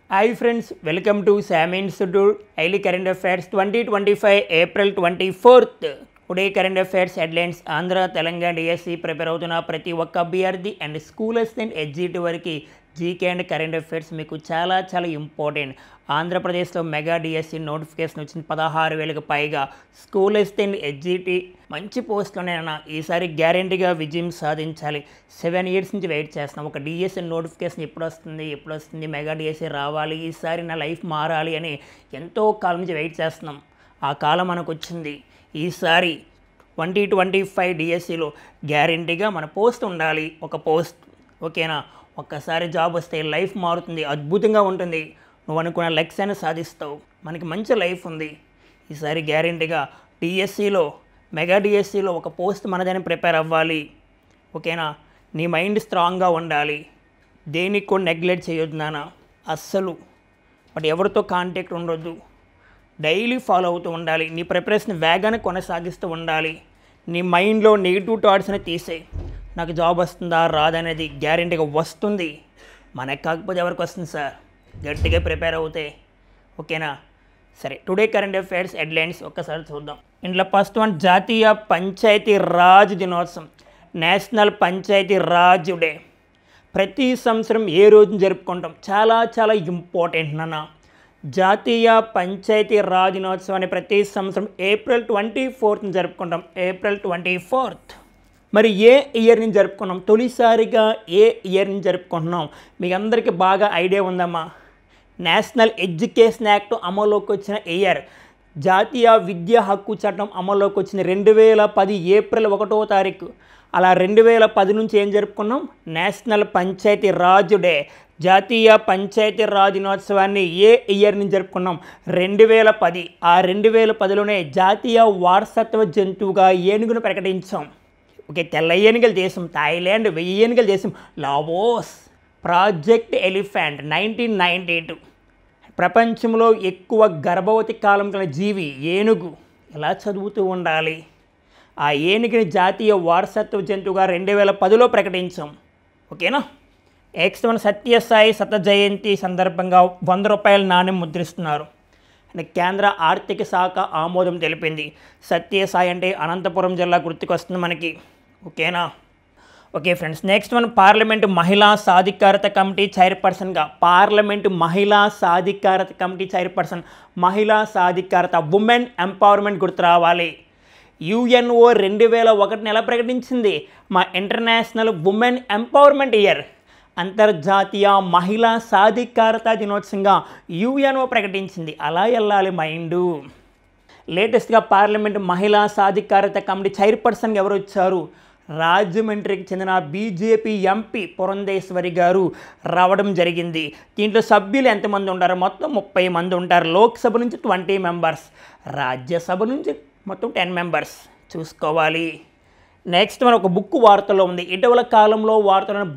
Hi friends, welcome to SAM Institute Daily Current Affairs 2025 April 24th. Today current affairs headlines Andhra Telangana DSC prepare అవుతున్న ప్రతి ఒక్క అభ్యర్థి and school assistant exit వరకు GK and current affairs మీకు చాలా important. ఆంధ్రప్రదేశ్లో mega DSC notification వచ్చింది. 16,000కు పైగా స్కూల్ అసిస్టెంట్ ఎగ్జిట్ మంచి పోస్ట్లోనేనా ఈసారి గ్యారెంటీగా విజయం సాధించాలి. 7 years నుంచి వెయిట్ చేస్తున్నాం. ఒక డిఎస్సి నోటిఫికేషన్ ఎప్పుడు వస్తుంది, మెగా డిఎస్సి రావాలి, ఈసారి నా లైఫ్ మారాలి అని ఎంతో కాలం నుంచి వెయిట్ చేస్తున్నాం. ఆ కాలం మనకు వచ్చింది. ఈసారి 2025 డిఎస్సిలో గ్యారెంటీగా మన పోస్ట్ ఉండాలి. ఒక పోస్ట్ ఓకేనా. ఒక్కసారి జాబ్ వస్తే లైఫ్ మారుతుంది, అద్భుతంగా ఉంటుంది. నువ్వు అనుకున్న లక్ష్యాన్ని సాధిస్తావు. మనకి మంచి లైఫ్ ఉంది. ఈసారి గ్యారెంటీగా డిఎస్సిలో మెగా డిఎస్సిలో ఒక పోస్ట్ మనదని ప్రిపేర్ అవ్వాలి. ఓకేనా. నీ మైండ్ స్ట్రాంగ్గా ఉండాలి. దేనికి కూడా నెగ్లెక్ట్ చేయొద్దు నాన్న అస్సలు. బట్ ఎవరితో కాంటాక్ట్ ఉండొద్దు. డైలీ ఫాలో అవుతూ ఉండాలి. నీ ప్రిపరేషన్ వేగాన్ని కొనసాగిస్తూ ఉండాలి. నీ మైండ్లో నెగిటివ్ థాట్స్ని తీసే. నాకు జాబ్ వస్తుందా రాదనేది గ్యారెంటీగా వస్తుంది. మనకు కాకపోతే ఎవరికి వస్తుంది సార్? గట్టిగా ప్రిపేర్ అవుతే ఓకేనా. సరే, టుడే కరెంట్ అఫైర్స్ హెడ్లైన్స్ ఒక్కసారి చూద్దాం. ఇంట్లో ఫస్ట్ వన్, జాతీయ పంచాయతీ రాజ్ దినోత్సవం, నేషనల్ పంచాయతీ రాజ్ డే. ప్రతి సంవత్సరం ఏ రోజున జరుపుకుంటాం? చాలా ఇంపార్టెంట్ నాన్న. జాతీయ పంచాయతీ రాజ్ దినోత్సవాన్ని ప్రతి సంవత్సరం April 24th జరుపుకుంటాం. April 24th. మరి ఏ ఇయర్ నుంచి జరుపుకున్నాం? తొలిసారిగా ఏ ఇయర్ నుంచి జరుపుకుంటున్నాం? మీకు అందరికీ బాగా ఐడియా ఉందమ్మా. నేషనల్ ఎడ్యుకేషన్ యాక్ట్ అమల్లోకి వచ్చిన ఇయర్. జాతీయ విద్యా హక్కు చట్టం అమల్లోకి వచ్చింది 2010 April 1వ తారీఖు. అలా 2010 నుంచి ఏం జరుపుకున్నాం? National panchayati Raj day. జాతీయ పంచాయతీ రాజ్ దినోత్సవాన్ని ఏ ఇయర్ నుంచి జరుపుకున్నాం? 2010. ఆ 2010లోనే జాతీయ వారసత్వ జంతువుగా ఏనుగును ప్రకటించాం. ఓకే, తెల్ల ఏనుగల దేశం థాయిలాండ్, 1000 ఏనుగల దేశం లావోస్. Project elephant 1992. ప్రపంచంలో ఎక్కువ గర్భవతి కాలం గల జీవి ఏనుగు. ఇలా చదువుతూ ఉండాలి. ఆ ఏనుగుని జాతీయ వారసత్వ జంతువుగా 2010లో ప్రకటించాం. ఓకేనా. నెక్స్ట్ వన్, సత్యసాయి శత జయంతి సందర్భంగా 100 రూపాయల నాణ్యం ముద్రిస్తున్నారు. కేంద్ర ఆర్థిక శాఖ ఆమోదం తెలిపింది. సత్యసాయి అంటే అనంతపురం జిల్లా గుర్తుకొస్తుంది మనకి. ఓకేనా. Okay friends, next one, parliament మహిళా సాధికారత కమిటీ చైర్పర్సన్గా. పార్లమెంటు మహిళా సాధికారత కమిటీ చైర్పర్సన్. మహిళా సాధికారత, ఉమెన్ ఎంపవర్మెంట్ గుర్తు రావాలి. UNO 2001 ఎలా ప్రకటించింది? మా ఇంటర్నేషనల్ ఉమెన్ ఎంపవర్మెంట్ ఇయర్. అంతర్జాతీయ మహిళా సాధికారత దినోత్సవంగా UNO ప్రకటించింది. అలా వెళ్ళాలి మైండు. లేటెస్ట్గా పార్లమెంట్ మహిళా సాధికారత కమిటీ చైర్పర్సన్గా ఎవరు వచ్చారు? రాజమండ్రికి చెందిన బీజేపీ ఎంపీ పురంధేశ్వరి గారు రావడం జరిగింది. దీంట్లో సభ్యులు ఎంతమంది ఉంటారు? మొత్తం 30 మంది ఉంటారు. లోక్సభ నుంచి 20 మెంబర్స్, రాజ్యసభ నుంచి మొత్తం 10 మెంబర్స్. చూసుకోవాలి. నెక్స్ట్ మన ఒక బుక్ వార్తలో ఉంది. ఇటీవల కాలంలో వార్తలను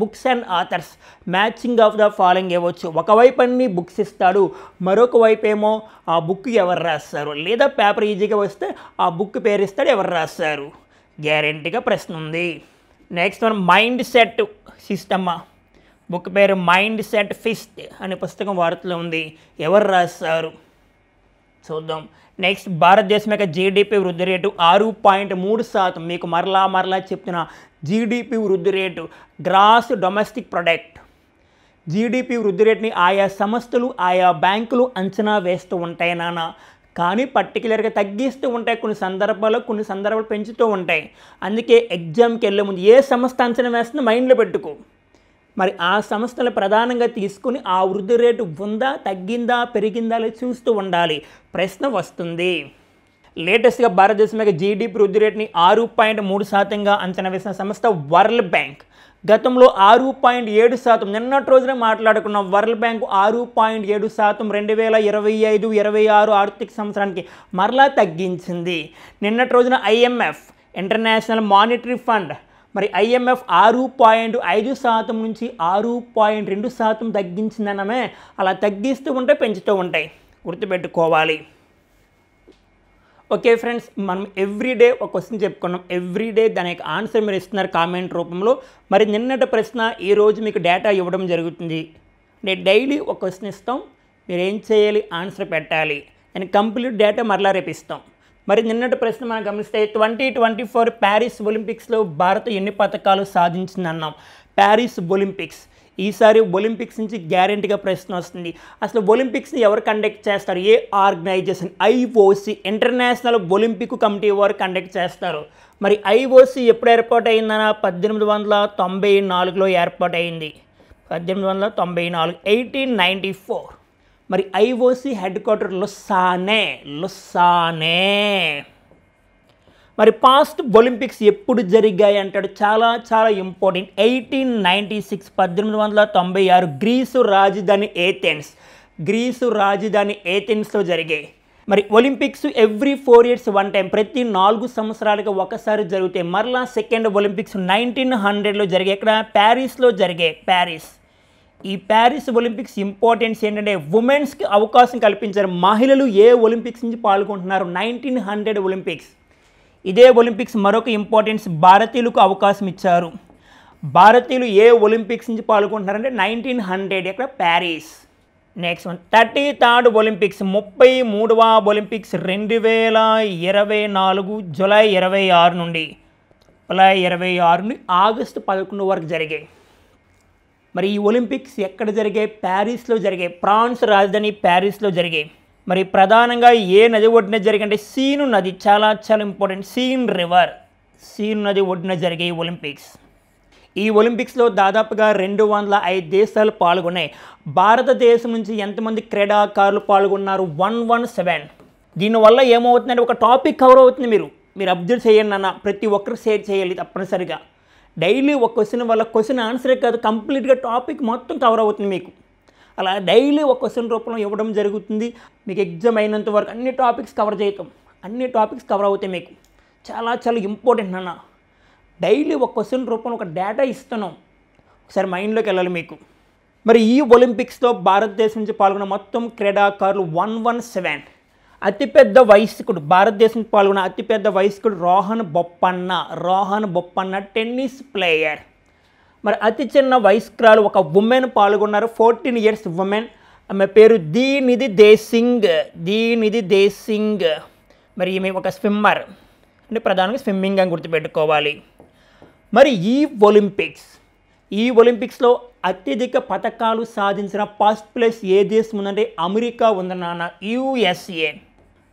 books and authors matching of the following ఇవ్వచ్చు. ఒకవైపు అన్ని బుక్స్ ఇస్తాడు, మరొక వైపు ఏమో ఆ బుక్ ఎవరు రాస్తారు, లేదా పేపర్ ఈజీగా వస్తే ఆ బుక్ పేరు ఇస్తాడు, ఎవరు రాస్తారు. గ్యారెంటీగా ప్రశ్న ఉంది. నెక్స్ట్ మన మైండ్ సెట్ సిస్టమ్. బుక్ పేరు మైండ్ సెట్ ఫిస్ట్ అనే పుస్తకం వార్తలో ఉంది. ఎవరు రాస్తారు చూద్దాం. నెక్స్ట్, భారతదేశం యొక్క జీడిపి వృద్ధి రేటు 6.3%. మీకు మరలా చెప్తున్నా, జీడిపి వృద్ధి rate, gross domestic product. GDP వృద్ధి రేటుని ఆయా సంస్థలు, ఆయా బ్యాంకులు అంచనా వేస్తూ ఉంటాయి నాన్న. కానీ పర్టికులర్గా తగ్గిస్తూ ఉంటాయి. కొన్ని సందర్భాలు పెంచుతూ ఉంటాయి. అందుకే ఎగ్జామ్కి వెళ్ళే ముందు ఏ సంస్థ అంచనా వేస్తుందో మైండ్లో పెట్టుకో. మరి ఆ సంస్థలు ప్రధానంగా తీసుకుని ఆ వృద్ధి రేటు ఉందా, తగ్గిందా, పెరిగిందా అని చూస్తూ ఉండాలి. ప్రశ్న వస్తుంది. లేటెస్ట్గా భారతదేశం యొక్క జీడిపి వృద్ధి రేటుని 6.3%గా అంచనా వేసిన సంస్థ వరల్డ్ బ్యాంక్. గతంలో 6.7%. నిన్నటి రోజున మాట్లాడుకున్న వరల్డ్ బ్యాంక్ 6.7% 2025-26 ఆర్థిక సంవత్సరానికి మరలా తగ్గించింది. నిన్నటి రోజున IMF, ఇంటర్నేషనల్ మానిటరీ ఫండ్, మరి IMF 6.5% నుంచి 6.2% తగ్గించిందనమే. అలా తగ్గిస్తూ ఉంటే పెంచుతూ ఉంటాయి, గుర్తుపెట్టుకోవాలి. ఓకే ఫ్రెండ్స్, మనం ఎవ్రీడే ఒక క్వశ్చన్ చెప్పుకున్నాం. ఎవ్రీడే దానికి ఆన్సర్ మీరు ఇస్తున్నారు కామెంట్ రూపంలో. మరి నిన్నటి ప్రశ్న ఈరోజు మీకు డేటా ఇవ్వడం జరుగుతుంది. నేను డైలీ ఒక క్వశ్చన్ ఇస్తాం, మీరు ఏం చేయాలి, ఆన్సర్ పెట్టాలి. నేను కంప్లీట్ డేటా మరలా రేపిస్తాం. మరి నిన్నటి ప్రశ్న మనం గమనిస్తే 2024 ప్యారిస్ ఒలింపిక్స్లో భారత్ ఎన్ని పథకాలు సాధించిందన్నాం. ప్యారిస్ ఒలింపిక్స్, ఈసారి ఒలింపిక్స్ నుంచి గ్యారెంటీగా ప్రశ్న వస్తుంది. అసలు ఒలింపిక్స్ని ఎవరు కండక్ట్ చేస్తారు? ఏ organization? IOC, international Olympic committee వారు కండక్ట్ చేస్తారు. మరి ఐఓసి ఎప్పుడు ఏర్పాటు అయిందన్న 1894లో ఏర్పాటైంది. 1894, 1894. మరి ఐఓసి హెడ్ క్వార్టర్ లుసానే. మరి పాస్ట్ ఒలింపిక్స్ ఎప్పుడు జరిగాయి అంటాడు, చాలా చాలా ఇంపార్టెంట్. 1896, 1896 గ్రీసు రాజధాని ఏథెన్స్లో జరిగాయి. మరి ఒలింపిక్స్ ఎవ్రీ 4 years 1 time, ప్రతి 4 సంవత్సరాలకు ఒకసారి జరుగుతాయి. మరలా సెకండ్ ఒలింపిక్స్ 1900లో జరిగాయి. ఇక్కడ ప్యారిస్లో జరిగాయి. ఈ ప్యారిస్ ఒలింపిక్స్ ఇంపార్టెన్స్ ఏంటంటే ఉమెన్స్కి అవకాశం కల్పించారు. మహిళలు ఏ ఒలింపిక్స్ నుంచి పాల్గొంటున్నారు? 1900 ఒలింపిక్స్. ఇదే ఒలింపిక్స్ మరొక ఇంపార్టెన్స్, భారతీయులకు అవకాశం ఇచ్చారు. భారతీయులు ఏ ఒలింపిక్స్ నుంచి పాల్గొంటున్నారంటే 1900, ఇక్కడ ప్యారిస్. నెక్స్ట్ 33rd ఒలింపిక్స్, 33వ ఒలింపిక్స్ 2024 జూలై 26 నుండి ఆగస్టు 11 వరకు జరిగాయి. మరి ఈ ఒలింపిక్స్ ఎక్కడ జరిగాయి? ప్యారిస్లో జరిగాయి. ఫ్రాన్స్ రాజధాని ప్యారిస్లో జరిగాయి. మరి ప్రధానంగా ఏ నది ఒడ్డున జరిగాయంటే సీను నది, చాలా చాలా ఇంపార్టెంట్. సీను నది ఒడ్డున జరిగాయి ఒలింపిక్స్. ఈ ఒలింపిక్స్లో దాదాపుగా 205 దేశాలు పాల్గొన్నాయి. భారతదేశం నుంచి ఎంతమంది క్రీడాకారులు పాల్గొన్నారు? 117. దీనివల్ల ఏమవుతుందంటే ఒక టాపిక్ కవర్ అవుతుంది. మీరు అబ్జర్వ్ చేయండి అన్న, ప్రతి ఒక్కరు షేర్ చేయాలి తప్పనిసరిగా. డైలీ ఒక క్వశ్చన్ వల్ల క్వశ్చన్ ఆన్సరే కాదు, కంప్లీట్గా టాపిక్ మొత్తం కవర్ అవుతుంది మీకు. అలా డైలీ ఒక క్వశ్చన్ రూపంలో ఇవ్వడం జరుగుతుంది. మీకు ఎగ్జామ్ అయినంత వరకు అన్ని టాపిక్స్ కవర్ అవుతాయి మీకు. చాలా చాలా ఇంపార్టెంట్ అన్న. డైలీ ఒక క్వశ్చన్ రూపంలో ఒక డేటా ఇస్తున్నాం, ఒకసారి మైండ్లోకి వెళ్ళాలి మీకు. మరి ఈ ఒలింపిక్స్లో భారతదేశం నుంచి పాల్గొన్న మొత్తం క్రీడాకారులు 117. అతిపెద్ద వయస్కుడు, భారతదేశం పాల్గొన్న అతిపెద్ద వయస్కుడు రోహన్ బొప్పన్న టెన్నిస్ ప్లేయర్. మరి అతి చిన్న వయస్కురాలు ఒక ఉమెన్ పాల్గొన్నారు, 14 years ఉమెన్. ఆమె పేరు దీనిధి దేసింగ్. మరి ఈమె ఒక స్విమ్మర్, అంటే ప్రధానంగా స్విమ్మింగ్ అని గుర్తుపెట్టుకోవాలి. మరి ఈ ఒలింపిక్స్లో అత్యధిక పథకాలు సాధించిన ఫస్ట్ ప్లేస్ ఏ దేశం ఉందంటే అమెరికా ఉందన్న, USA.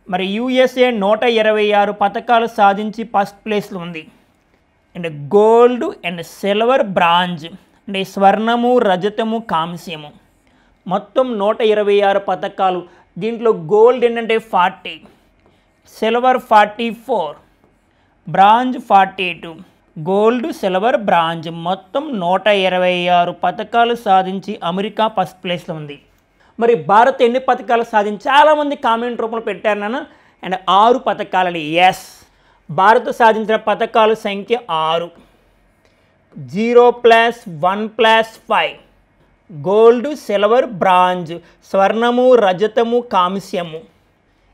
మరి USA 126 పథకాలు సాధించి ఫస్ట్ ప్లేస్లో ఉంది. And gold and silver, bronze అంటే స్వర్ణము, రజతము, కాంస్యము, మొత్తం 126 పథకాలు. దీంట్లో గోల్డ్ ఏంటంటే 40, silver 44, bronze 42. Gold, silver, bronze మొత్తం 126 పథకాలు సాధించి అమెరికా ఫస్ట్ ప్లేస్లో ఉంది. మరి భారత్ ఎన్ని పథకాలు సాధించి? చాలామంది కామెంట్ రూపంలో పెట్టారు నాన్న. అండ్ 6 పథకాలని. ఎస్, భారత్ సాధించిన పథకాల సంఖ్య 6. 0+1+5 గోల్డ్, సిల్వర్, బ్రాంజ్, స్వర్ణము, రజతము, కాంస్యము.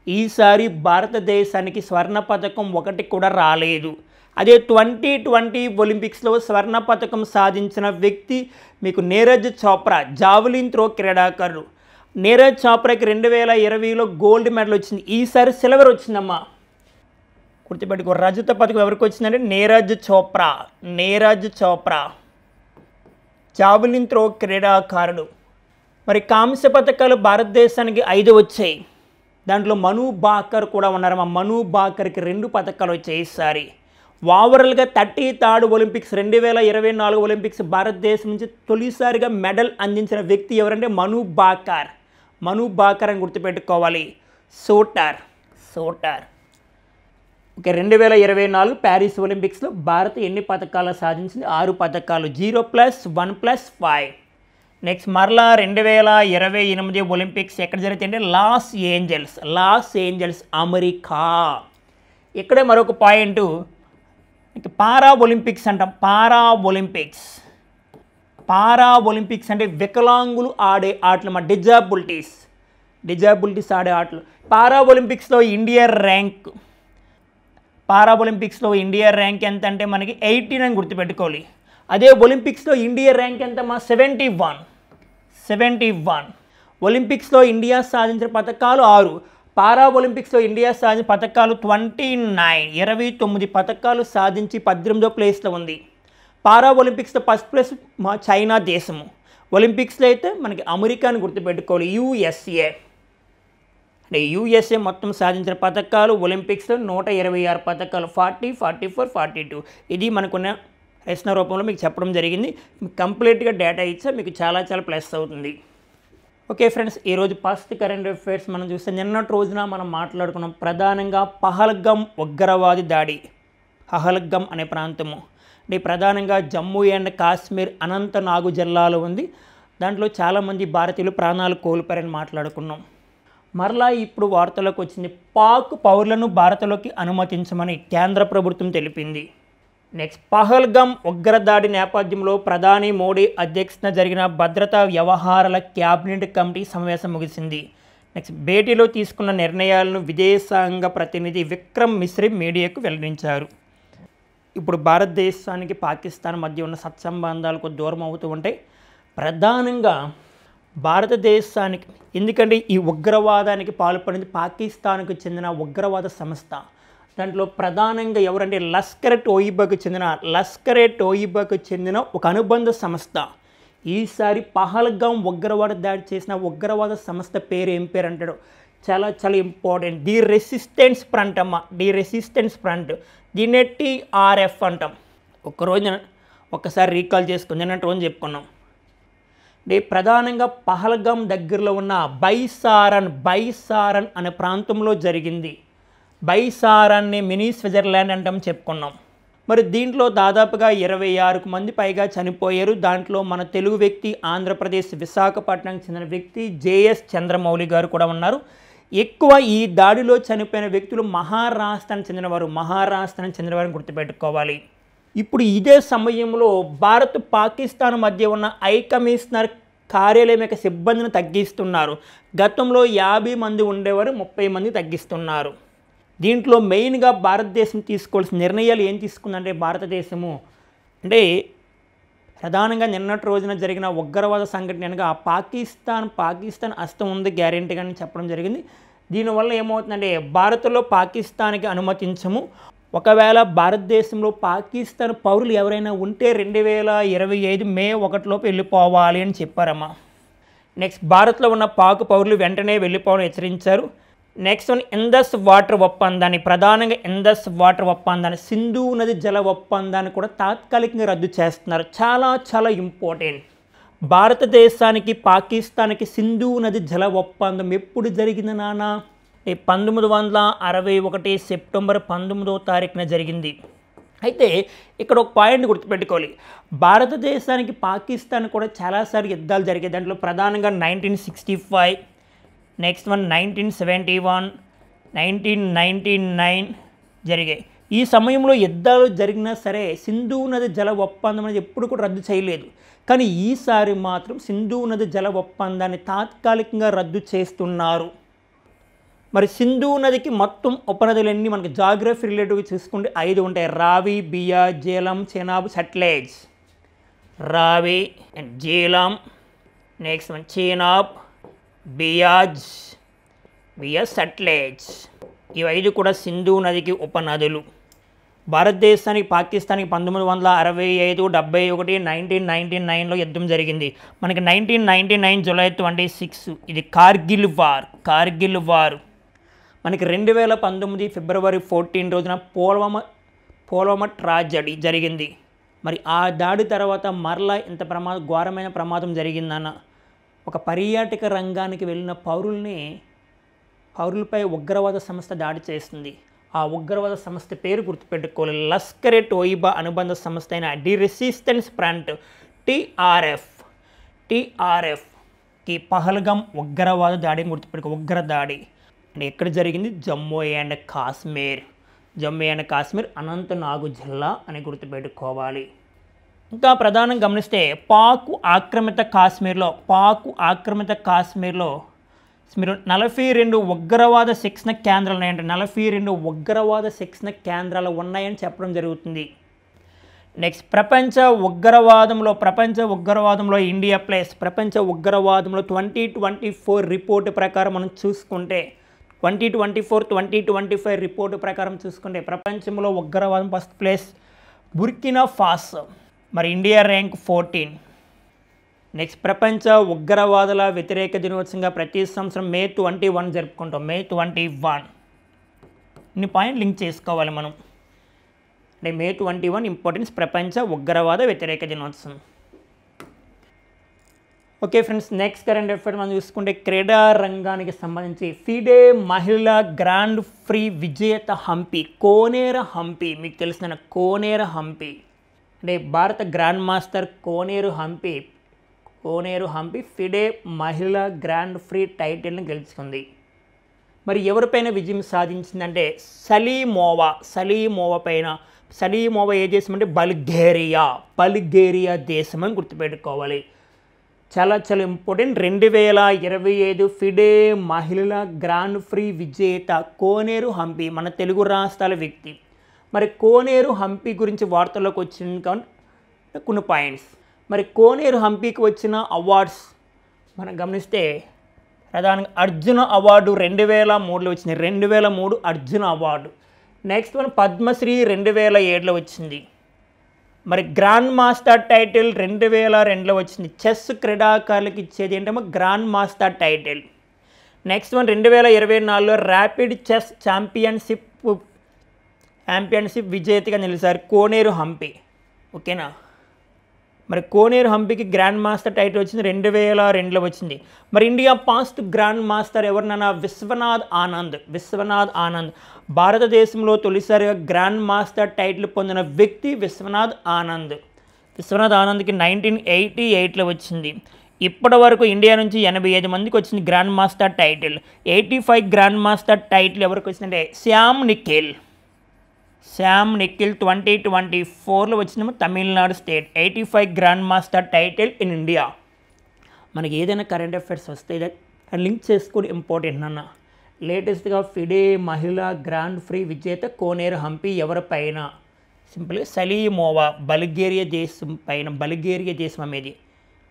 ఈసారి భారతదేశానికి స్వర్ణ పథకం ఒకటి కూడా రాలేదు. అదే 2020 ఒలింపిక్స్లో స్వర్ణ పథకం సాధించిన వ్యక్తి మీకు నీరజ్ చోప్రా, జావలిన్ త్రో క్రీడాకారుడు. నీరజ్ చోప్రాకి 2020లో గోల్డ్ మెడల్ వచ్చింది. ఈసారి సిల్వర్ వచ్చిందమ్మా, గుర్తుపెట్టుకో. రజత పథకం ఎవరికి వచ్చిందంటే నీరజ్ చోప్రా, జావలిన్ త్రో క్రీడాకారుడు. మరి కాంస్య పథకాలు భారతదేశానికి 5 వచ్చాయి. దాంట్లో మను బాకర్ కూడా ఉన్నారమ్మా. మను బాకర్కి 2 పథకాలు వచ్చాయి ఈసారి. ఓవరాల్గా 33rd ఒలింపిక్స్ 2024 ఒలింపిక్స్ భారతదేశం నుంచి తొలిసారిగా మెడల్ అందించిన వ్యక్తి ఎవరంటే మను బాకర్ అని గుర్తుపెట్టుకోవాలి. షూటర్. ఓకే, 2024 ప్యారిస్ ఒలింపిక్స్లో భారత్ ఎన్ని పథకాలు సాధించింది? 6 పథకాలు. 0+1+5. నెక్స్ట్ మరలా 2028 ఒలింపిక్స్ ఎక్కడ జరుగుతాయంటే లాస్ ఏంజల్స్, అమెరికా. ఇక్కడే మరొక పాయింట్, పారా ఒలింపిక్స్ అంటాం. పారా ఒలింపిక్స్ అంటే వికలాంగులు ఆడే ఆటలు, మా డిజాబిలిటీస్ ఆడే ఆటలు. పారా ఒలింపిక్స్లో ఇండియా ర్యాంక్ ఎంత అంటే మనకి 18 అని గుర్తుపెట్టుకోవాలి. అదే ఒలింపిక్స్లో ఇండియా ర్యాంక్ ఎంత మా 71. 71. ఒలింపిక్స్లో ఇండియా సాధించిన పథకాలు 6. పారా ఒలింపిక్స్లో ఇండియా సాధించిన పథకాలు 29. 29 పథకాలు సాధించి 18వ ప్లేస్లో ఉంది. పారా ఒలింపిక్స్లో ఫస్ట్ ప్లేస్ చైనా దేశము. ఒలింపిక్స్లో అయితే మనకి అమెరికాని గుర్తుపెట్టుకోవాలి, యూఎస్ఏ. అంటే యూఎస్ఏ మొత్తం సాధించిన పథకాలు ఒలింపిక్స్లో 126 పథకాలు, 40, 44, 42. ఇది మనకున్న ప్రశ్న రూపంలో మీకు చెప్పడం జరిగింది. మీకు కంప్లీట్గా డేటా ఇచ్చా మీకు చాలా ప్లస్ అవుతుంది. ఓకే ఫ్రెండ్స్, ఈరోజు ఫస్ట్ కరెంట్ అఫైర్స్ మనం చూస్తే నిన్నటి రోజున మనం మాట్లాడుకున్నాం ప్రధానంగా పహల్గమ్ ఉగ్రవాది దాడి. పహల్గమ్ అనే ప్రాంతము అంటే ప్రధానంగా జమ్మూ అండ్ కాశ్మీర్ అనంతనాగు జిల్లాలో ఉంది. దాంట్లో చాలామంది భారతీయులు ప్రాణాలు కోల్పోయారని మాట్లాడుకున్నాం. మరలా ఇప్పుడు వార్తలకు వచ్చింది, పాక్ పౌరులను భారత్లోకి అనుమతించమని కేంద్ర ప్రభుత్వం తెలిపింది. నెక్స్ట్, పహల్గమ్ ఉగ్రదాడి నేపథ్యంలో ప్రధాని మోడీ అధ్యక్షతన జరిగిన భద్రతా వ్యవహారాల క్యాబినెట్ కమిటీ సమావేశం ముగిసింది. నెక్స్ట్, భేటీలో తీసుకున్న నిర్ణయాలను విదేశాంగ ప్రతినిధి విక్రమ్ మిశ్రీ మీడియాకు వెల్లడించారు. ఇప్పుడు భారతదేశానికి పాకిస్తాన్ మధ్య ఉన్న సత్సంబంధాలకు దూరం అవుతూ ఉంటాయి. ప్రధానంగా భారతదేశానికి, ఎందుకంటే ఈ ఉగ్రవాదానికి పాల్పడింది పాకిస్తాన్కు చెందిన ఉగ్రవాద సంస్థ. దాంట్లో ప్రధానంగా ఎవరంటే లష్కర్ ఎ తోయిబాకు చెందిన ఒక అనుబంధ సంస్థ. ఈసారి పహల్గామ్ ఉగ్రవాద దాడి చేసిన ఉగ్రవాద సంస్థ పేరు ఏం పేరు అంటాడు, చాలా ఇంపార్టెంట్. ది రెసిస్టెన్స్ ఫ్రంట్ అమ్మ, ది రెసిస్టెన్స్ ఫ్రంట్. దీన్నే TRF అంటాం. ఒక్కసారి రీకాల్ చేసుకుని నిన్నటి రోజు చెప్పుకున్నాం. ప్రధానంగా పహల్గామ్ దగ్గరలో ఉన్న బైసారన్ అనే ప్రాంతంలో జరిగింది. బైసారాన్ని మినీ స్విట్జర్లాండ్ అంటాం చెప్పుకున్నాం. మరి దీంట్లో దాదాపుగా 26 మంది పైగా చనిపోయారు. దాంట్లో మన తెలుగు వ్యక్తి, ఆంధ్రప్రదేశ్ విశాఖపట్నంకి చెందిన వ్యక్తి JS చంద్రమౌళి గారు కూడా ఉన్నారు. ఎక్కువ ఈ దాడిలో చనిపోయిన వ్యక్తులు మహారాష్ట్రానికి చెందినవారిని గుర్తుపెట్టుకోవాలి. ఇప్పుడు ఇదే సమయంలో భారత్ పాకిస్తాన్ మధ్య ఉన్న హై కమిషనర్ కార్యాలయం యొక్క సిబ్బందిని తగ్గిస్తున్నారు. గతంలో 50 మంది ఉండేవారు, 30 మంది తగ్గిస్తున్నారు. దీంట్లో మెయిన్గా భారతదేశం తీసుకోవాల్సిన నిర్ణయాలు ఏం తీసుకుందంటే, భారతదేశము అంటే ప్రధానంగా నిన్నటి రోజున జరిగిన ఉగ్రవాద సంఘటనగా పాకిస్తాన్ హస్తం ఉంది గ్యారెంటీగా చెప్పడం జరిగింది. దీనివల్ల ఏమవుతుందంటే, భారత్లో పాకిస్తాన్కి అనుమతించము. ఒకవేళ భారతదేశంలో పాకిస్తాన్ పౌరులు ఎవరైనా ఉంటే 2025 మే 1 వెళ్ళిపోవాలి అని చెప్పారమ్మా. నెక్స్ట్, భారత్లో ఉన్న పాక్ పౌరులు వెంటనే వెళ్ళిపోవాలని హెచ్చరించారు. నెక్స్ట్ వన్, ఇండస్ వాటర్ ఒప్పందాన్ని, ప్రధానంగా ఇండస్ వాటర్ ఒప్పందాన్ని, సింధు నది జల ఒప్పందాన్ని కూడా తాత్కాలికంగా రద్దు చేస్తున్నారు. చాలా ఇంపార్టెంట్. భారతదేశానికి పాకిస్తాన్కి సింధు నది జల ఒప్పందం ఎప్పుడు జరిగింది నాన్న? 1961 సెప్టెంబర్ 19వ తారీఖున జరిగింది. అయితే ఇక్కడ ఒక పాయింట్ గుర్తుపెట్టుకోవాలి, భారతదేశానికి పాకిస్తాన్ కూడా చాలాసార్లు యుద్ధాలు జరిగాయి. దాంట్లో ప్రధానంగా 1965, నెక్స్ట్ వన్ 1971, 1999 జరిగాయి. ఈ సమయంలో యుద్ధాలు జరిగినా సరే సింధు నది జల ఒప్పందం అనేది ఎప్పుడు కూడా రద్దు చేయలేదు. కానీ ఈసారి మాత్రం సింధు నది జల ఒప్పందాన్ని తాత్కాలికంగా రద్దు చేస్తున్నారు. మరి సింధు నదికి మొత్తం ఉపనదులన్నీ మనకి జాగ్రఫీ రిలేటివ్గా చూసుకుంటే 5 ఉంటాయి. రావి, బియా, Jhelum, Chenab, Sutlej. Ravi and Jhelum, next one Chenab, Beas, Sutlej. ఈ 5 కూడా సింధు నదికి ఉపనదులు. భారతదేశానికి పాకిస్తాన్కి 1965, 71, 1999లో యుద్ధం జరిగింది. మనకి 1999 జూలై 26 ఇది కార్గిల్ వార్. మనకి 2019 ఫిబ్రవరి 14 రోజున పుల్వామా ట్రాజడీ జరిగింది. మరి ఆ దాడి తర్వాత మరలా ఇంత ఘోరమైన ప్రమాదం జరిగిందన్న ఒక పర్యాటక రంగానికి వెళ్ళిన పౌరులపై ఉగ్రవాద సంస్థ దాడి చేస్తుంది. ఆ ఉగ్రవాద సంస్థ పేరు గుర్తుపెట్టుకోవాలి, లష్కర్ ఎ తోయిబా అనుబంధ సంస్థ అయిన ది రెసిస్టెన్స్ ఫ్రంట్ TRFకి పహల్గామ్ ఉగ్రవాద దాడిని గుర్తుపెట్టుకో. ఉగ్రదాడి అంటే ఎక్కడ జరిగింది? జమ్మూ అండ్ కాశ్మీర్ అనంతనాగు జిల్లా అని గుర్తుపెట్టుకోవాలి. ఇంకా ప్రధానంగా గమనిస్తే పాక్ ఆక్రమిత కాశ్మీర్లో మీరు 42 ఉగ్రవాద శిక్షణ కేంద్రాలు ఉన్నాయంటే 42 ఉగ్రవాద శిక్షణ కేంద్రాలు ఉన్నాయని చెప్పడం జరుగుతుంది. నెక్స్ట్ ప్రపంచ ఉగ్రవాదంలో ఇండియా ప్లేస్. ప్రపంచ ఉగ్రవాదంలో 2024 రిపోర్టు ప్రకారం మనం చూసుకుంటే 2024-2025 రిపోర్టు ప్రకారం చూసుకుంటే ప్రపంచంలో ఉగ్రవాదం ఫస్ట్ ప్లేస్ బుర్కినా ఫాసో, మరి ఇండియా ర్యాంక్ 14. నెక్స్ట్ ప్రపంచ ఉగ్రవాదుల వ్యతిరేక దినోత్సవంగా ప్రతి సంవత్సరం May 21 జరుపుకుంటాం. May 21 ఇన్ని పాయింట్ లింక్ చేసుకోవాలి మనం. అంటే May 21 ఇంపార్టెన్స్ ప్రపంచ ఉగ్రవాద వ్యతిరేక దినోత్సవం. Okay friends, next current affair మనం చూసుకుంటే క్రీడా రంగానికి సంబంధించి ఫిడే మహిళా గ్రాండ్ ప్రీ విజేత హంపి కోనేరు హంపి. మీకు తెలిసిన కోనేరు హంపి అంటే భారత గ్రాండ్ మాస్టర్ కోనేరు హంపి ఫిడే మహిళా గ్రాండ్ ప్రీ టైటిల్ని గెలుచుకుంది. మరి ఎవరిపైన విజయం సాధించిందంటే సలీమోవా ఏ దేశం అంటే బల్గేరియా దేశం అని గుర్తుపెట్టుకోవాలి. చాలా చాలా ఇంపార్టెంట్. 2025 ఫిడే మహిళల గ్రాండ్ ప్రీ విజేత కోనేరు హంపి మన తెలుగు రాష్ట్రాల వ్యక్తి. మరి కోనేరు హంపి గురించి వార్తల్లోకి వచ్చింది కాబట్టి కొన్ని పాయింట్స్. మరి కోనేరు హంపికి వచ్చిన అవార్డ్స్ మనం గమనిస్తే ప్రధానంగా అర్జున అవార్డు 2003లో వచ్చింది. 2003 Arjuna award. Next one Padmashri 2007లో వచ్చింది. మరి గ్రాండ్ మాస్టర్ టైటిల్ 2002లో వచ్చింది. చెస్ క్రీడాకారులకు ఇచ్చేది ఏంటంటే grand master title. Next one 2024లో ర్యాపిడ్ చెస్ ఛాంపియన్షిప్ విజేతగా నిలిచారు కోనేరు హంపి. ఓకేనా. మరి కోనేరు హంపికి గ్రాండ్ మాస్టర్ టైటిల్ వచ్చింది 2002లో వచ్చింది. మరి ఇండియా పాస్ట్ గ్రాండ్ మాస్టర్ ఎవరినన్నా విశ్వనాథ్ ఆనంద్. భారతదేశంలో తొలిసారిగా గ్రాండ్ మాస్టర్ టైటిల్ పొందిన వ్యక్తి విశ్వనాథ్ ఆనంద్కి 1988లో వచ్చింది. ఇప్పటి వరకు ఇండియా నుంచి 85 మందికి వచ్చింది grand master title. 85 grand master title ఎవరికి వచ్చిందంటే శ్యామ్ నిఖిల్ 2024లో వచ్చిందేమో Tamil Nadu state. 85 grand master title in India. మనకి ఏదైనా కరెంట్ అఫైర్స్ వస్తే లింక్ చేసుకొని ఇంపార్టెంట్ అన్న. లేటెస్ట్గా ఫిడే మహిళా గ్రాండ్ ప్రీ విజేత కోనేరు హంపి ఎవరిపైన? సింపుల్గా సలీమోవా బల్గేరియా దేశం అనేది.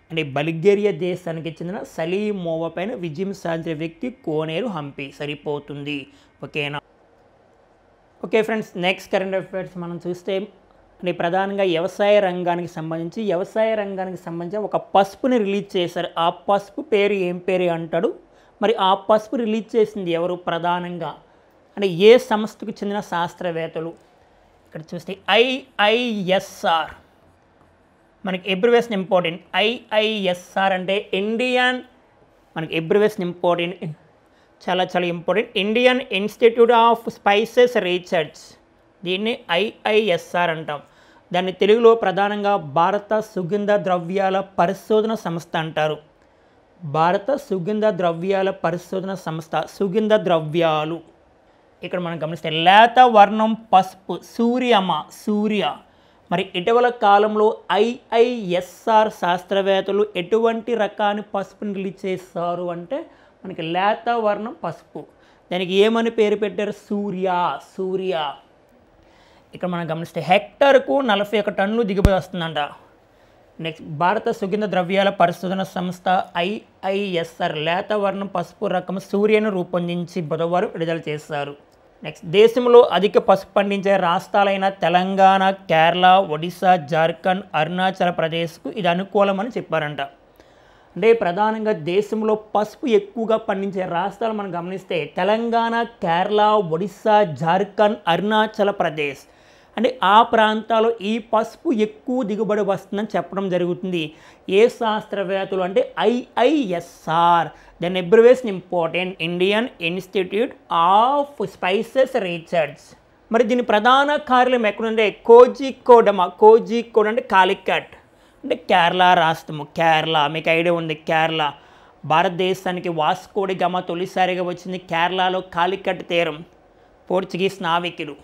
అంటే బల్గేరియా దేశానికి చెందిన సలీమోవా పైన విజయం సాధించిన వ్యక్తి కోనేరు హంపి. సరిపోతుంది. ఓకేనా. Okay friends, next current affairs మనం చూస్తే అంటే ప్రధానంగా వ్యవసాయ రంగానికి సంబంధించి ఒక పసుపుని రిలీజ్ చేశారు. ఆ పసుపు పేరు ఏం పేరు అంటాడు? మరి ఆ పసుపు రిలీజ్ చేసింది ఎవరు? ప్రధానంగా అంటే ఏ సంస్థకు చెందిన శాస్త్రవేత్తలు? ఇక్కడ చూస్తే ఐఐఎస్ఆర్. మనకి ఎబ్రివేషన్ ఇంపార్టెంట్. ఐఐఎస్ఆర్ అంటే మనకి ఎబ్రివేషన్ ఇంపార్టెంట్, చాలా చాలా important. Indian institute of spices research. దీన్ని ఐఐఎస్ఆర్ అంటాం. దాన్ని తెలుగులో ప్రధానంగా భారత సుగంధ ద్రవ్యాల పరిశోధన సంస్థ అంటారు. భారత సుగంధ ద్రవ్యాల పరిశోధన సంస్థ. సుగంధ ద్రవ్యాలు ఇక్కడ మనం గమనిస్తే లేత వర్ణం పసుపు సూర్య. మరి ఇటీవల కాలంలో ఐఐఎస్ఆర్ శాస్త్రవేత్తలు ఎటువంటి రకాన్ని పసుపుని రిలీజ్ చేస్తారు అంటే మనకి లేత వర్ణం పసుపు. దానికి ఏమని పేరు పెట్టారు? సూర్య. ఇక్కడ మనం గమనిస్తే హెక్టార్కు 41 టన్నులు దిగుబడి వస్తుందంట. నెక్స్ట్ భారత సుగంధ ద్రవ్యాల పరిశోధన సంస్థ ఐఐఎస్ఆర్ లేత వర్ణం పసుపు రకం సూర్యను రూపొందించి బుధవారం విడుదల చేశారు. నెక్స్ట్ దేశంలో అధిక పసుపు పండించే రాష్ట్రాలైన తెలంగాణ, కేరళ, ఒడిశా, జార్ఖండ్, అరుణాచల్ ప్రదేశ్కు ఇది అనుకూలమని చెప్పారంట. అంటే ప్రధానంగా దేశంలో పసుపు ఎక్కువగా పండించే రాష్ట్రాలు మనం గమనిస్తే తెలంగాణ, కేరళ, ఒడిశా, జార్ఖండ్, అరుణాచల్ ప్రదేశ్. అంటే ఆ ప్రాంతాల్లో ఈ పసుపు ఎక్కువ దిగుబడి వస్తుందని చెప్పడం జరుగుతుంది. ఏ శాస్త్రవేత్తలు అంటే ఐఐఎస్ఆర్. దాని abbreviation important, Indian institute of spices research. మరి దీని ప్రధాన కార్యాలయం ఎక్కడుంటే కోజికోడ్ అంటే కాలికట్. అంటే కేరళ రాష్ట్రము. కేరళ మీకు ఐడియా ఉంది. కేరళ భారతదేశానికి వాస్కో డి గామా తొలిసారిగా వచ్చింది కేరళలో కాలికట్ తీరం. పోర్చుగీస్ నావికుడు.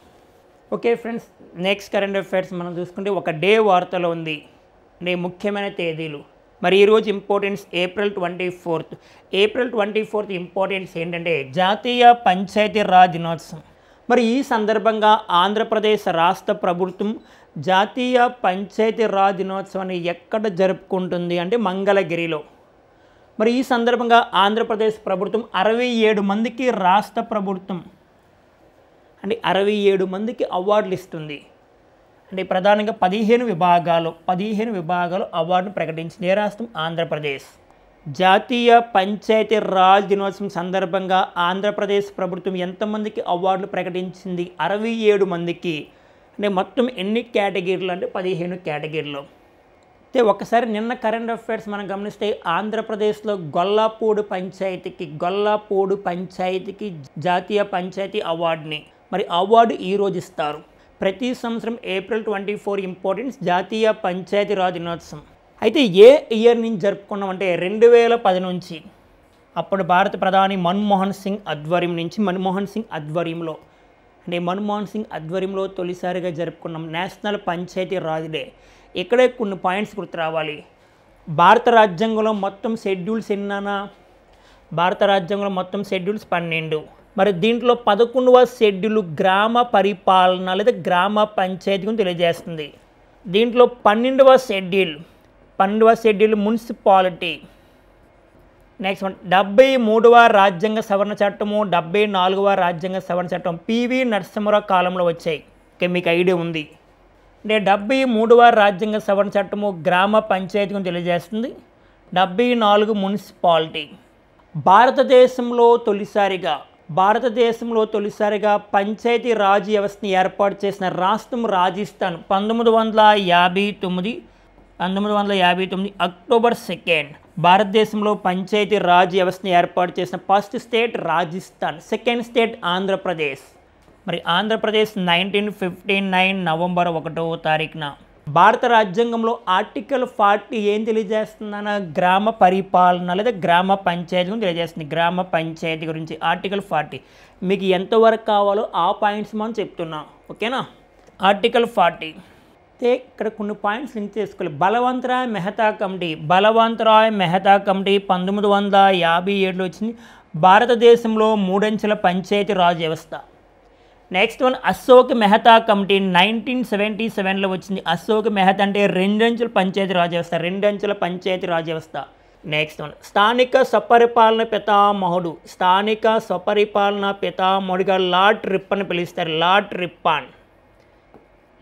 Okay friends, next current affairs మనం చూసుకుంటే ఒక డే వార్తలో ఉంది. అంటే ముఖ్యమైన తేదీలు. మరి ఈరోజు ఇంపార్టెన్స్ ఏప్రిల్ 24 ఇంపార్టెన్స్ ఏంటంటే జాతీయ పంచాయతీరాజ్ దినోత్సవం. మరి ఈ సందర్భంగా ఆంధ్రప్రదేశ్ రాష్ట్ర ప్రభుత్వం జాతీయ పంచాయతీరాజ్ దినోత్సవాన్ని ఎక్కడ జరుపుకుంటుంది అంటే మంగళగిరిలో. మరి ఈ సందర్భంగా ఆంధ్రప్రదేశ్ ప్రభుత్వం 67 మందికి రాష్ట్ర ప్రభుత్వం అంటే 67 మందికి అవార్డులు ఇస్తుంది. అంటే ప్రధానంగా 15 విభాగాలు అవార్డును ప్రకటించింది. ఏ రాష్ట్రం? ఆంధ్రప్రదేశ్. జాతీయ పంచాయతీరాజ్ దినోత్సవం సందర్భంగా ఆంధ్రప్రదేశ్ ప్రభుత్వం ఎంతమందికి అవార్డులు ప్రకటించింది? 67 మందికి. అంటే మొత్తం ఎన్ని కేటగిరీలు అంటే 15 కేటగిరీలు. అయితే ఒకసారి నిన్న కరెంట్ అఫైర్స్ మనం గమనిస్తే ఆంధ్రప్రదేశ్లో గొల్లాపూడి పంచాయతీకి జాతీయ పంచాయతీ అవార్డుని మరి అవార్డు ఈరోజు ఇస్తారు. ప్రతి సంవత్సరం ఏప్రిల్ 24 ఇంపార్టెన్స్ జాతీయ పంచాయతీరాజ్ దినోత్సవం. అయితే ఏ ఇయర్ నుంచి జరుపుకున్నాం అంటే 2010 నుంచి. అప్పుడు భారత ప్రధాని మన్మోహన్ సింగ్ ఆధ్వర్యంలో తొలిసారిగా జరుపుకున్నాం నేషనల్ పంచాయతీ రాజ్ డే. ఇక్కడే కొన్ని పాయింట్స్ గుర్తు రావాలి. భారత రాజ్యాంగంలో మొత్తం షెడ్యూల్స్ ఎన్నానా? భారత రాజ్యాంగంలో మొత్తం షెడ్యూల్స్ 12. మరి దీంట్లో 11వ షెడ్యూల్ గ్రామ పరిపాలన లేదా గ్రామ పంచాయతీ గురించి తెలియజేస్తుంది. దీంట్లో 12వ షెడ్యూల్ మున్సిపాలిటీ. నెక్స్ట్ 73వ రాజ్యాంగ సవరణ చట్టము, 74వ రాజ్యాంగ సవరణ చట్టం పివి నరసింహారావు కాలంలో వచ్చాయి. ఓకే, మీకు ఐడియా ఉంది. అంటే 73వ రాజ్యాంగ సవరణ చట్టము గ్రామ పంచాయతీ గురించి తెలియజేస్తుంది. 74 మున్సిపాలిటీ. భారతదేశంలో తొలిసారిగా పంచాయతీ రాజ్ వ్యవస్థని ఏర్పాటు చేసిన రాష్ట్రం రాజస్థాన్. 1959 అక్టోబర్ 2 భారతదేశంలో పంచాయతీ రాజ్ వ్యవస్థని ఏర్పాటు చేసిన first state Rajasthan, second state Andhra Pradesh. మరి ఆంధ్రప్రదేశ్ 1959 నవంబర్ 1వ తారీఖున. భారత రాజ్యాంగంలో ఆర్టికల్ 40 ఏం తెలియజేస్తుందన్న? గ్రామ పరిపాలన లేదా గ్రామ పంచాయతీ గురించి తెలియజేస్తుంది. గ్రామ పంచాయతీ గురించి ఆర్టికల్ 40. మీకు ఎంతవరకు కావాలో ఆ పాయింట్స్ మనం చెప్తున్నాం. ఓకేనా? ఆర్టికల్ 40 అయితే ఇక్కడ కొన్ని పాయింట్స్ లింక్ చేసుకోవాలి. బలవంతరాయ్ మెహతా కమిటీ 1957లో వచ్చింది. భారతదేశంలో 3 అంచెల పంచాయతీ రాజ్ వ్యవస్థ. Next one Ashok Mehta committee 1977లో వచ్చింది. అశోక్ మెహతా అంటే 2 అంచెల పంచాయతీ రాజ్ వ్యవస్థ. నెక్స్ట్ వన్ స్థానిక స్వపరిపాలన పితామహుడుగా లార్డ్ రిప్పన్ పిలుస్తారు.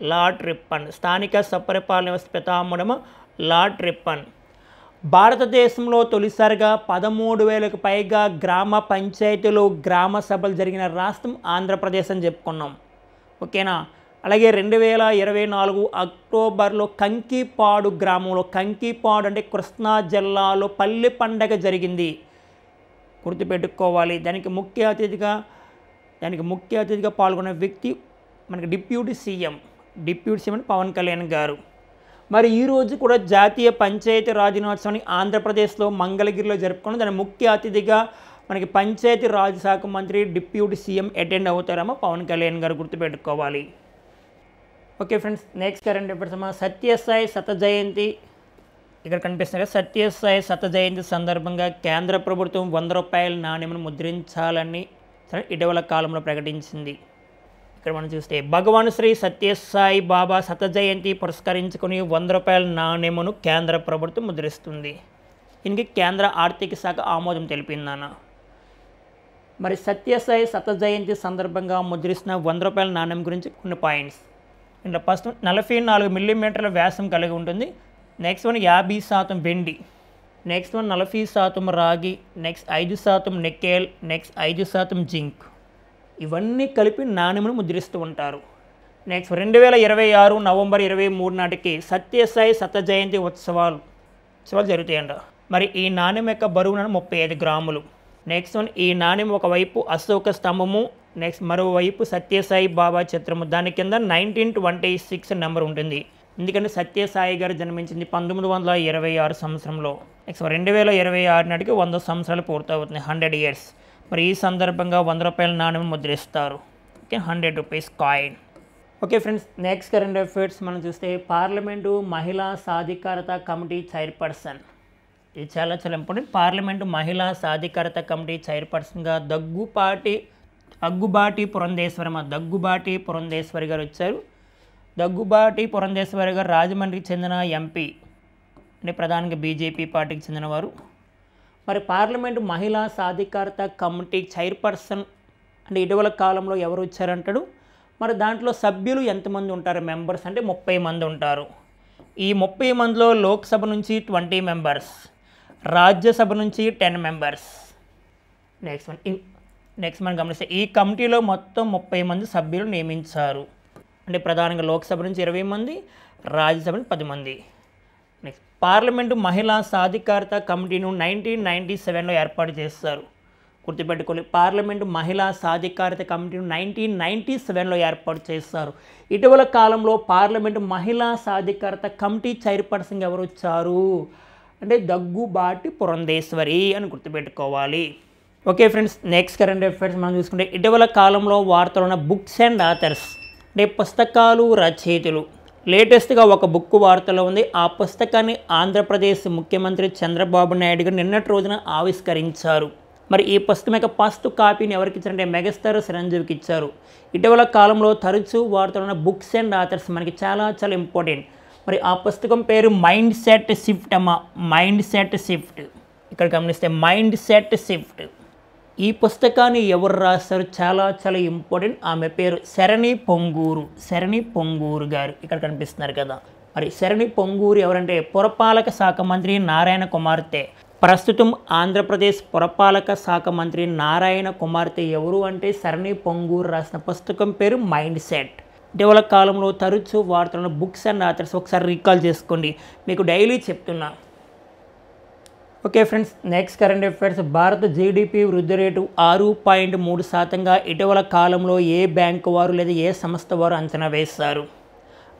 లార్డ్ రిప్పన్ స్థానిక స్వపరిపాలన వ్యవస్థ పితామహుడేమో లార్డ్ రిప్పన్. భారతదేశంలో తొలిసారిగా 13,000కు పైగా గ్రామ పంచాయతీలు గ్రామ సభలు జరిగిన రాష్ట్రం ఆంధ్రప్రదేశ్ అని చెప్పుకున్నాం. ఓకేనా? అలాగే 2024 అక్టోబర్లో కంకిపాడు గ్రామంలో, కంకిపాడు అంటే కృష్ణా జిల్లాలో పల్లె పండగ జరిగింది. గుర్తుపెట్టుకోవాలి. దానికి ముఖ్య అతిథిగా పాల్గొన్న వ్యక్తి మనకి డిప్యూటీ సీఎం అంటే పవన్ కళ్యాణ్ గారు. మరి ఈరోజు కూడా జాతీయ పంచాయతీ రాజ్ దినోత్సవాన్ని ఆంధ్రప్రదేశ్లో మంగళగిరిలో జరుపుకుని దాని ముఖ్య అతిథిగా మనకి పంచాయతీ రాజ్ శాఖ మంత్రి డిప్యూటీ సీఎం అటెండ్ అవుతారేమో పవన్ కళ్యాణ్ గారు. గుర్తుపెట్టుకోవాలి. Okay friends, next current affairs Sathya Sai శత జయంతి ఇక్కడ కనిపిస్తుంది కదా. సత్యసాయి శత జయంతి సందర్భంగా కేంద్ర ప్రభుత్వం 100 రూపాయల నాణ్యమును ముద్రించాలని ఇటీవల కాలంలో ప్రకటించింది. ఇక్కడ మనం చూస్తే భగవాన్ శ్రీ సత్యసాయి బాబా శత జయంతి పురస్కరించుకుని 100 రూపాయల నాణ్యమును కేంద్ర ప్రభుత్వం ముద్రిస్తుంది. దీనికి కేంద్ర ఆర్థిక శాఖ ఆమోదం తెలిపిందన్న. మరి సత్యసాయి శత జయంతి సందర్భంగా ముద్రిస్తున్న 100 రూపాయల నాణ్యం గురించి కొన్ని పాయింట్స్. ఇంట్లో ఫస్ట్ 44 మిల్లీమీటర్ల వ్యాసం కలిగి ఉంటుంది. నెక్స్ట్ వన్ 50% వెండి. నెక్స్ట్ వన్ 40% రాగి. Next 5% nickel. Next 5% zinc. ఇవన్నీ కలిపి నాణ్యమును ముద్రిస్తూ ఉంటారు. నెక్స్ట్ 2026 నవంబర్ 23 నాటికి సత్యసాయి శత జయంతి ఉత్సవాలు జరుగుతాయంట. మరి ఈ నాణ్యం యొక్క బరువున 35 గ్రాములు. నెక్స్ట్ వన్ ఈ నాణ్యం ఒకవైపు అశోక స్తంభము, నెక్స్ట్ మరోవైపు సత్యసాయి బాబా చిత్రము, దాని కింద 1926 నెంబర్ ఉంటుంది. ఎందుకంటే సత్యసాయి గారు జన్మించింది 1926 సంవత్సరంలో. నెక్స్ట్ 2026 నాటికి 100 సంవత్సరాలు పూర్తవుతుంది, 100 ఇయర్స్. మరి ఈ సందర్భంగా 100 రూపాయల నాణ్యం ముద్రిస్తారు. Okay, 100 rupees coin. Okay friends, next current affairs మనం చూస్తే పార్లమెంటు మహిళా సాధికారత కమిటీ చైర్పర్సన్. ఇది చాలా ఇంపార్టెంట్. పార్లమెంటు మహిళా సాధికారత కమిటీ చైర్పర్సన్గా దగ్గుబాటి పురంధేశ్వరి గారు వచ్చారు. దగ్గుబాటి పురంధేశ్వరి గారు రాజమండ్రికి చెందిన ఎంపీ, అంటే ప్రధానంగా బీజేపీ పార్టీకి చెందినవారు. మరి పార్లమెంటు మహిళా సాధికారత కమిటీ చైర్పర్సన్ అంటే ఇటీవల కాలంలో ఎవరు వచ్చారంటాడు. మరి దాంట్లో సభ్యులు ఎంతమంది ఉంటారు మెంబర్స్ అంటే 30 మంది ఉంటారు. ఈ 30 మందిలో లోక్సభ నుంచి 20 మెంబర్స్, రాజ్యసభ నుంచి 10 మెంబర్స్. నెక్స్ట్ మనం గమనిస్తే ఈ కమిటీలో మొత్తం 30 మంది సభ్యులు నియమించారు. అంటే ప్రధానంగా లోక్సభ నుంచి 20 మంది, రాజ్యసభ నుంచి 10 మంది. నెక్స్ట్ పార్లమెంటు మహిళా సాధికారత కమిటీను 1997లో ఏర్పాటు చేస్తారు. గుర్తుపెట్టుకోవాలి, పార్లమెంటు మహిళా సాధికారత కమిటీను 1997లో ఏర్పాటు చేస్తారు. ఇటీవల కాలంలో పార్లమెంటు మహిళా సాధికారత కమిటీ చైర్పర్సన్ ఎవరు వచ్చారు అంటే దగ్గుబాటి పురంధేశ్వరి అని గుర్తుపెట్టుకోవాలి. Okay friends, next current affairs మనం చూసుకుంటే ఇటీవల కాలంలో వార్తలు ఉన్న బుక్స్ అండ్ ఆథర్స్ అంటే పుస్తకాలు, రచయితలు. లేటెస్ట్గా ఒక బుక్ వార్తలో ఉంది. ఆ పుస్తకాన్ని ఆంధ్రప్రదేశ్ ముఖ్యమంత్రి చంద్రబాబు నాయుడు గారు నిన్నటి రోజున ఆవిష్కరించారు. మరి ఈ పుస్తకం యొక్క ఫస్ట్ కాపీని ఎవరికి ఇచ్చారంటే మెగాస్టార్ చిరంజీవికి ఇచ్చారు. ఇటీవల కాలంలో తరచూ వార్తలు ఉన్న బుక్స్ అండ్ ఆథర్స్ మనకి చాలా చాలా ఇంపార్టెంట్. మరి ఆ పుస్తకం పేరు మైండ్ సెట్ షిఫ్ట్ అమ్మా, మైండ్ సెట్ షిఫ్ట్. ఇక్కడ గమనిస్తే మైండ్ సెట్ షిఫ్ట్. ఈ పుస్తకాన్ని ఎవరు రాస్తారు చాలా చాలా ఇంపార్టెంట్. ఆమె పేరు శరణి పొంగూరు గారు ఇక్కడ కనిపిస్తున్నారు కదా. మరి శరణి పొంగూరు ఎవరంటే పురపాలక శాఖ మంత్రి నారాయణ కుమార్తె. ప్రస్తుతం ఆంధ్రప్రదేశ్ పురపాలక శాఖ మంత్రి నారాయణ కుమార్తె ఎవరు అంటే శరణి పొంగూరు రాసిన పుస్తకం పేరు మైండ్ సెట్. ఇటీవల కాలంలో తరచూ వార్తలను బుక్స్ అండ్ ఆథర్స్ ఒకసారి రీకాల్ చేసుకోండి, మీకు డైలీ చెప్తున్నా. Okay friends, next current affairs. భారత జీడిపి వృద్ధి రేటు 6.3%గా ఇటీవల కాలంలో ఏ బ్యాంకు వారు లేదా ఏ సంస్థ వారు అంచనా వేశారు?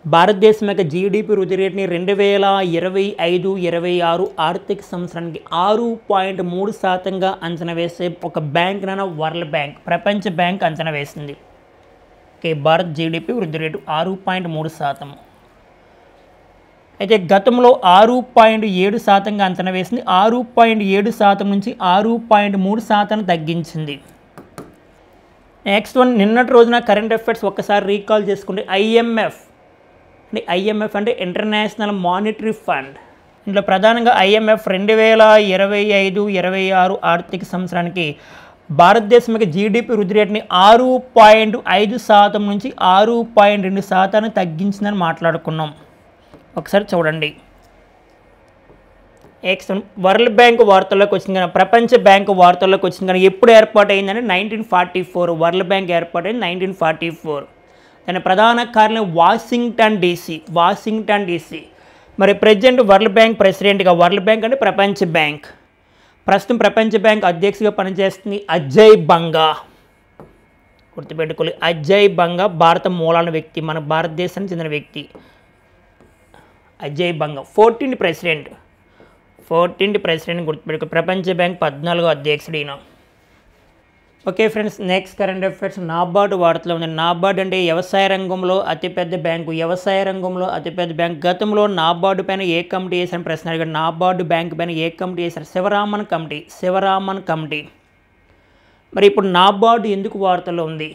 భారతదేశం యొక్క జీడిపి వృద్ధి రేటుని 2025-26 ఆర్థిక సంవత్సరానికి 6.3%గా అంచనా వేసే ఒక బ్యాంక్ వరల్డ్ బ్యాంక్, ప్రపంచ బ్యాంక్ అంచనా వేసింది. ఓకే, భారత్ జీడిపి వృద్ధి రేటు 6.3%. అయితే గతంలో 6.7%గా అంచనా వేసింది. 6.7% నుంచి 6.3% తగ్గించింది. నెక్స్ట్ వన్, నిన్నటి రోజున కరెంట్ అఫైర్స్ ఒక్కసారి రీకాల్ చేసుకుంటే ఐఎంఎఫ్ అంటే ఇంటర్నేషనల్ మానిటరీ ఫండ్. ఇందులో ప్రధానంగా ఐఎంఎఫ్ 2025-26 ఆర్థిక సంవత్సరానికి భారతదేశం యొక్క జీడిపి వృద్ధి రేటుని 6.5% నుంచి 6.2% తగ్గించిందని మాట్లాడుకున్నాం. ఒకసారి చూడండి. నెక్స్ట్ వరల్డ్ బ్యాంక్ వార్తల్లోకి వచ్చింది కానీ, ప్రపంచ బ్యాంకు వార్తల్లోకి వచ్చింది కానీ ఎప్పుడు ఏర్పాటైందంటే 1944. వరల్డ్ బ్యాంక్ ఏర్పాటైంది 1944. దాని ప్రధాన కార్యాలయం వాషింగ్టన్ డీసీ. మరి ప్రెసిడెంట్ వరల్డ్ బ్యాంక్ ప్రెసిడెంట్గా, వరల్డ్ బ్యాంక్ అంటే ప్రపంచ బ్యాంక్, ప్రస్తుతం ప్రపంచ బ్యాంక్ అధ్యక్షుడిగా పనిచేస్తుంది అజయ్ బంగా. గుర్తుపెట్టుకోవాలి, అజయ్ బంగా భారత మూలాల వ్యక్తి, మన భారతదేశానికి చెందిన వ్యక్తి అజయ్ బంగా. 14th ప్రెసిడెంట్ గుర్తుపెట్టుకో. ప్రపంచ బ్యాంక్ 14వ అధ్యక్షుడు ఈయన. Okay friends, next current affairs. NABARD వార్తలో ఉంది. నాబార్డు అంటే వ్యవసాయ రంగంలో అతిపెద్ద బ్యాంకు. గతంలో నాబార్డు పైన ఏ కమిటీ వేసారని ప్రశ్న అడిగారు. నాబార్డు బ్యాంక్ పైన ఏ కమిటీ వేశారు? శివరామన్ కమిటీ. మరి ఇప్పుడు నాబార్డు ఎందుకు వార్తల్లో ఉంది?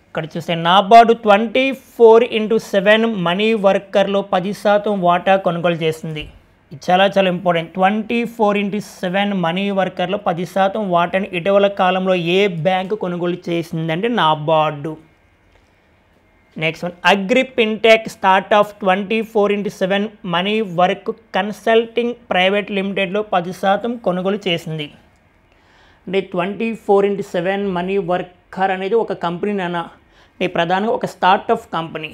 ఇక్కడ చూస్తే నాబార్డు 24/7 మనీ వర్కర్లో 10% వాటా కొనుగోలు చేసింది. ఇది చాలా చాలా ఇంపార్టెంట్. 24/7 మనీ వర్కర్లో 10% వాటాని ఇటీవల కాలంలో ఏ బ్యాంకు కొనుగోలు చేసిందంటే NABARD. Next one, agri fintech startup 24/7 money work consulting private లిమిటెడ్లో 10% కొనుగోలు చేసింది. అంటే 24/7 మనీ వర్కర్ అనేది ఒక కంపెనీ ప్రధానంగా ఒక స్టార్టప్ కంపెనీ.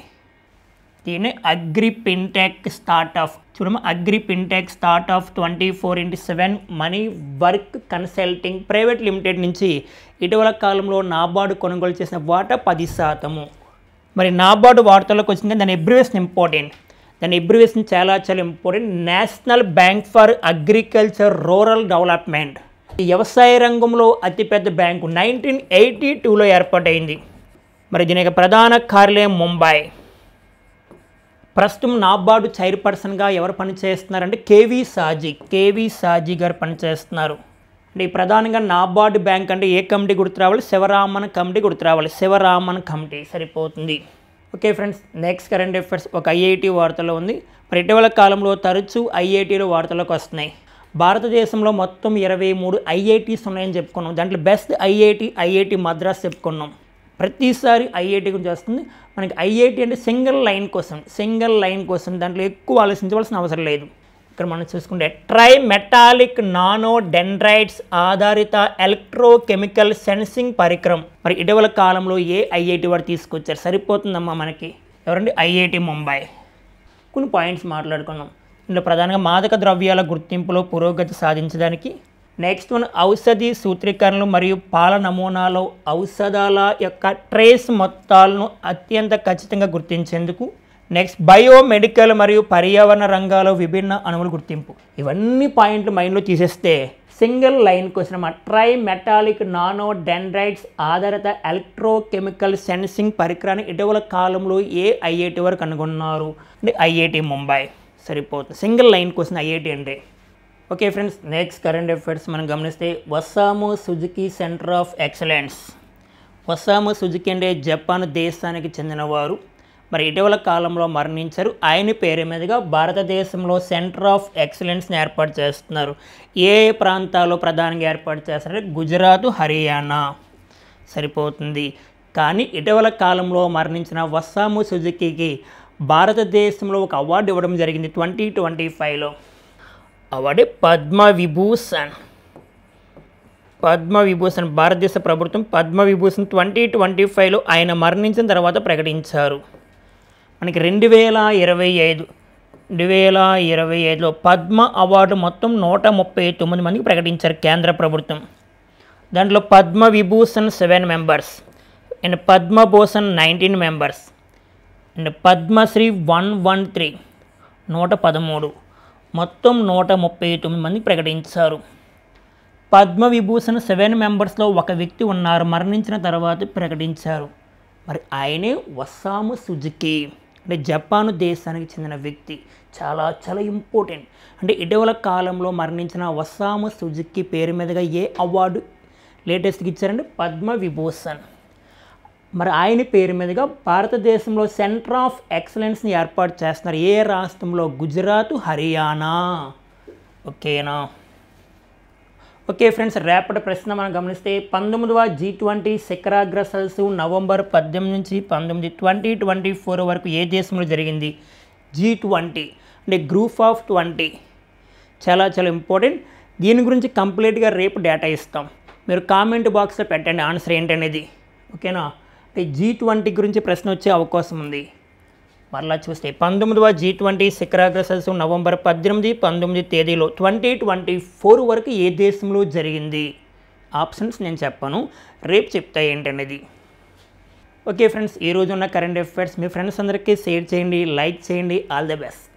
దీన్ని అగ్రిప్ ఇంటెక్ స్టార్టప్ చూడమ్మా. Agri fintech startup 24/7 money work consulting private limited నుంచి ఇటీవల కాలంలో నాబార్డు కొనుగోలు చేసిన వాటా 10%. మరి నాబార్డు వార్తల్లోకి వచ్చింది, దాని అబ్రివేషన్ ఇంపార్టెంట్. చాలా చాలా important. National bank for agriculture rural development. వ్యవసాయ రంగంలో అతిపెద్ద బ్యాంకు 1982లో ఏర్పాటైంది. మరి దీని యొక్క ప్రధాన కార్యాలయం ముంబై. ప్రస్తుతం నాబార్డు చైర్పర్సన్గా ఎవరు పనిచేస్తున్నారంటే కేవీ సాజీ గారు పనిచేస్తున్నారు. అంటే ప్రధానంగా నాబార్డు బ్యాంక్ అంటే ఏ కమిటీ గుర్తు రావాలి? శివరామన్ కమిటీ గుర్తు రావాలి. శివరామన్ కమిటీ సరిపోతుంది. Okay friends, next current affairs ఒక ఐఐటి వార్తలో ఉంది. మరి ఇటీవల కాలంలో తరచూ ఐఐటీలు వార్తలకు వస్తున్నాయి. భారతదేశంలో మొత్తం 23 ఐఐటీస్ ఉన్నాయని చెప్పుకున్నాం. దాంట్లో బెస్ట్ ఐఐటి మద్రాస్ చెప్పుకున్నాం. ప్రతిసారి ఐఐటి గురించి వస్తుంది. మనకి ఐఐటి అంటే సింగిల్ లైన్ కోసం దాంట్లో ఎక్కువ ఆలోచించవలసిన అవసరం లేదు. ఇక్కడ మనం చూసుకుంటే ట్రై మెటాలిక్ నానో డెండ్రైట్స్ ఆధారిత ఎలక్ట్రోకెమికల్ సెన్సింగ్ పరికరం. మరి ఇటీవల కాలంలో ఏ ఐఐటి వాడు తీసుకొచ్చారు? సరిపోతుందమ్మా మనకి. ఎవరండి? ఐఐటి ముంబై. కొన్ని పాయింట్స్ మాట్లాడుకున్నాం. ఇందులో ప్రధానంగా మాదక ద్రవ్యాల గుర్తింపులో పురోగతి సాధించడానికి, నెక్స్ట్ వన్ ఔషధి సూత్రీకరణలు మరియు పాల నమూనాలో ఔషధాల యొక్క ట్రేస్ మొత్తాలను అత్యంత ఖచ్చితంగా గుర్తించేందుకు, నెక్స్ట్ బయోమెడికల్ మరియు పర్యావరణ రంగాల్లో విభిన్న అణువుల గుర్తింపు. ఇవన్నీ పాయింట్లు మైండ్లో తీసేస్తే single line question try metallic nano dendrites ఆధారిత ఎలక్ట్రోకెమికల్ సెన్సింగ్ పరికరాన్ని ఇటీవల కాలంలో ఏ ఐఐటి వారు కనుగొన్నారు అంటే ఐఐటి ముంబై. సరిపోతుంది. సింగిల్ లైన్ క్వశ్చన్ ఐఐటి అంటే. Okay friends, next current affairs మనం గమనిస్తే Osamu Suzuki center of excellence. Osamu Suzuki అంటే జపాన్ దేశానికి చెందినవారు. మరి ఇటీవల కాలంలో మరణించారు. ఆయన పేరు మీదుగా భారతదేశంలో సెంటర్ ఆఫ్ ఎక్సలెన్స్ని ఏర్పాటు చేస్తున్నారు. ఏ ప్రాంతాల్లో ప్రధానంగా ఏర్పాటు చేస్తారంటే గుజరాత్, హర్యానా. సరిపోతుంది. కానీ ఇటీవల కాలంలో మరణించిన ఒసాము సుజుకికి భారతదేశంలో ఒక అవార్డు ఇవ్వడం జరిగింది 2025లో. అవార్డు పద్మవిభూషణ్. భారతదేశ ప్రభుత్వం పద్మవిభూషణ్ 2025లో ఆయన మరణించిన తర్వాత ప్రకటించారు. మనకి 2025లో పద్మ అవార్డు మొత్తం 139 మందికి ప్రకటించారు కేంద్ర ప్రభుత్వం. దాంట్లో Padma Vibhushan 7 members and Padma Bhushan 19 members and Padma Shri 113 113, మొత్తం 139 మందికి ప్రకటించారు. పద్మవిభూషణ్ 7 మెంబర్స్లో ఒక వ్యక్తి ఉన్నారు, మరణించిన తర్వాత ప్రకటించారు. మరి ఆయనే ఒసాము సుజుకి అంటే జపాను దేశానికి చెందిన వ్యక్తి. చాలా చాలా ఇంపార్టెంట్. అంటే ఇటీవల కాలంలో మరణించిన ఒసాము సుజుకి పేరు మీదుగా ఏ అవార్డు లేటెస్ట్గా ఇచ్చారంటే పద్మవిభూషణ్. మరి ఆయన పేరు మీదుగా భారతదేశంలో సెంటర్ ఆఫ్ ఎక్సలెన్స్ని ఏర్పాటు చేస్తున్నారు. ఏ రాష్ట్రంలో? గుజరాత్, హర్యానా. ఓకేనా? ఓకే ఫ్రెండ్స్, రేపటి ప్రశ్న మనం గమనిస్తే 19వ G20 శిఖరాగ్ర సదస్సు నవంబర్ 18 నుంచి 19, 2024 వరకు ఏ దేశంలో జరిగింది? G20 అంటే గ్రూప్ ఆఫ్ 20. చాలా చాలా ఇంపార్టెంట్. దీని గురించి కంప్లీట్గా రేపు డేటా ఇస్తాం. మీరు కామెంట్ బాక్స్లో పెట్టండి ఆన్సర్ ఏంటనేది. ఓకేనా? అంటే G20 గురించి ప్రశ్న వచ్చే అవకాశం ఉంది. మరలా చూస్తే 19వ G20 శిఖరాగ్ర సదస్సు నవంబర్ 18, 19 తేదీలో 2024 వరకు ఏ దేశంలో జరిగింది? ఆప్షన్స్ నేను చెప్పాను, రేపు చెప్తా ఏంటనేది. ఓకే ఫ్రెండ్స్, ఈరోజు ఉన్న కరెంట్ అఫైర్స్ మీ ఫ్రెండ్స్ అందరికీ షేర్ చేయండి, లైక్ చేయండి. All the best.